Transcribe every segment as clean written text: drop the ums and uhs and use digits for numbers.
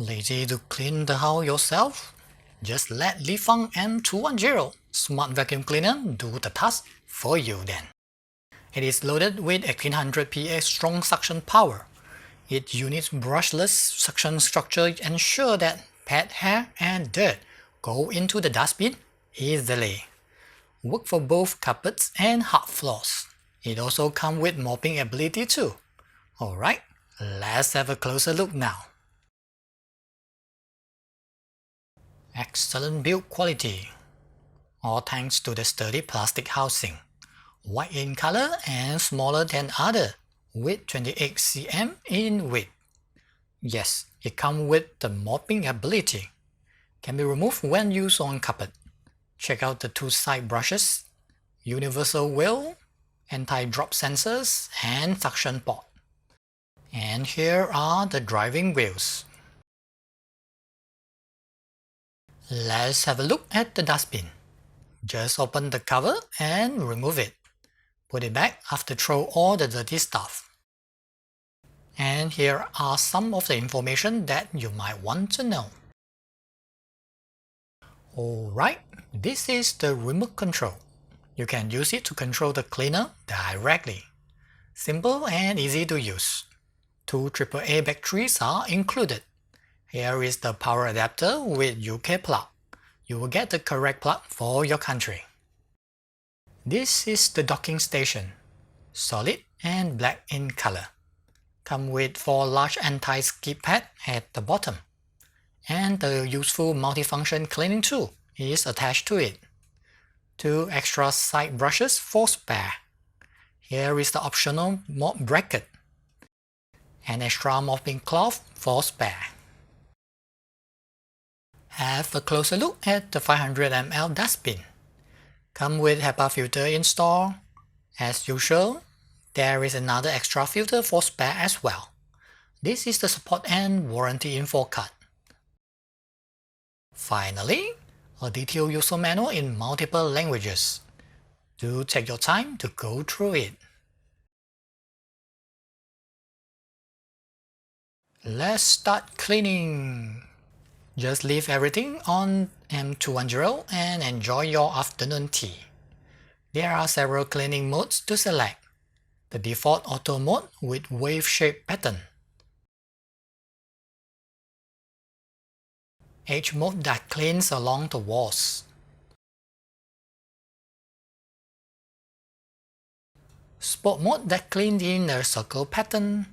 Lazy to clean the house yourself? Just let Lefant M210 Smart Vacuum Cleaner do the task for you then. It is loaded with 1800 PS strong suction power. Its unique brushless suction structure ensures that pet hair and dirt go into the dustbin easily. Work for both carpets and hard floors. It also comes with mopping ability too. Alright, let's have a closer look now. Excellent build quality, all thanks to the sturdy plastic housing. White in color and smaller than other, with 28 cm in width. Yes, it comes with the mopping ability. Can be removed when used on carpet. Check out the two side brushes, universal wheel, anti-drop sensors, and suction port. And here are the driving wheels. Let's have a look at the dustbin. Just open the cover and remove it. Put it back after throw all the dirty stuff. And here are some of the information that you might want to know. Alright, this is the remote control. You can use it to control the cleaner directly. Simple and easy to use. Two AAA batteries are included. Here is the power adapter with UK plug. You will get the correct plug for your country. This is the docking station. Solid and black in color. Come with 4 large anti-skid pads at the bottom. And the useful multifunction cleaning tool is attached to it. 2 extra side brushes for spare. Here is the optional mop bracket. An extra mopping cloth for spare. Have a closer look at the 500 ml dustbin. Come with HEPA filter installed. As usual, there is another extra filter for spare as well. This is the support and warranty info card. Finally, a detailed user manual in multiple languages. Do take your time to go through it. Let's start cleaning. Just leave everything on M210 and enjoy your afternoon tea. There are several cleaning modes to select. The default auto mode with wave-shaped pattern. Edge mode that cleans along the walls. Spot mode that cleans in a circle pattern.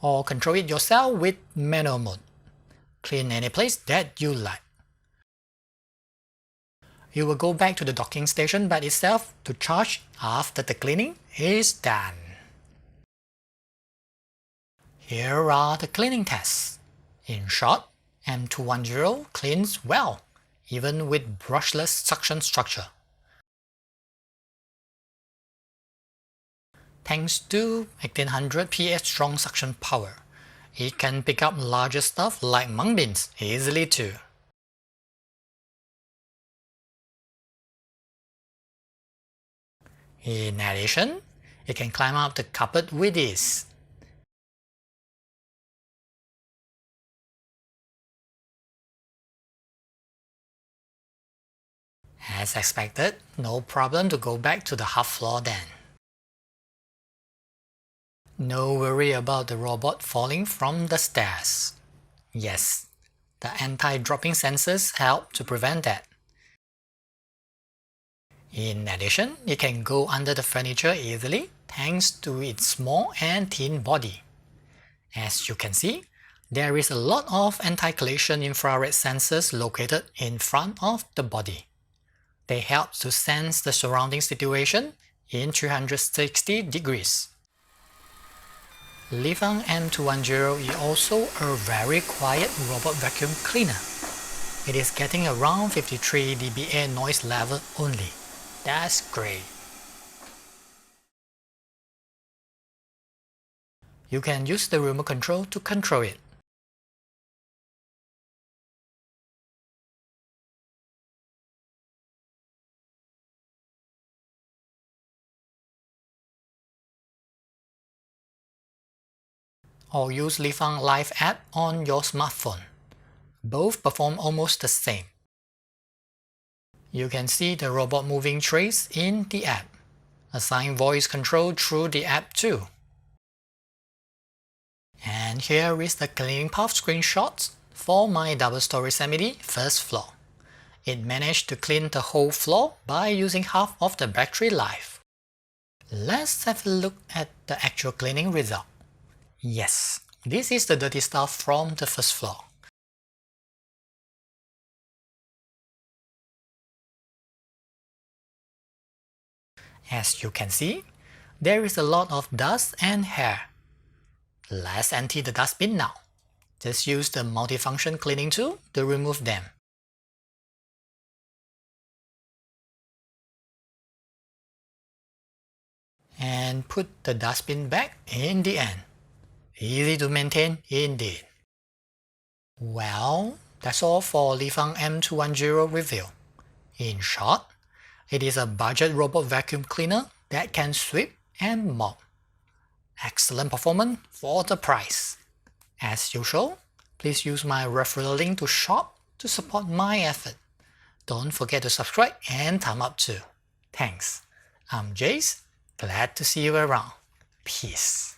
Or control it yourself with manual mode. Clean any place that you like. You will go back to the docking station by itself to charge after the cleaning is done. Here are the cleaning tests. In short, M210 cleans well, even with brushless suction structure. Thanks to 1800 PS strong suction power, it can pick up larger stuff like mung beans easily too. In addition, it can climb up the carpet with ease. As expected, no problem to go back to the hard floor then. No worry about the robot falling from the stairs. Yes, the anti-dropping sensors help to prevent that. In addition, it can go under the furniture easily thanks to its small and thin body. As you can see, there is a lot of anti-collision infrared sensors located in front of the body. They help to sense the surrounding situation in 360 degrees. Lefant M210 is also a very quiet robot vacuum cleaner. It is getting around 53 dBA noise level only. That's great. You can use the remote control to control it. or use Lefant Live app on your smartphone. Both perform almost the same. You can see the robot moving trays in the app. Assign voice control through the app too. And here is the cleaning path screenshot for my double-story semi first floor. It managed to clean the whole floor by using half of the battery life. Let's have a look at the actual cleaning result. Yes, this is the dirty stuff from the first floor. As you can see, there is a lot of dust and hair. Let's empty the dustbin now. Just use the multifunction cleaning tool to remove them. And put the dustbin back in the end. Easy to maintain indeed. Well, that's all for Lefant M210 review. In short, it is a budget robot vacuum cleaner that can sweep and mop. Excellent performance for the price. As usual, please use my referral link to shop to support my effort. Don't forget to subscribe and thumb up too. Thanks. I'm Jace. Glad to see you around. Peace.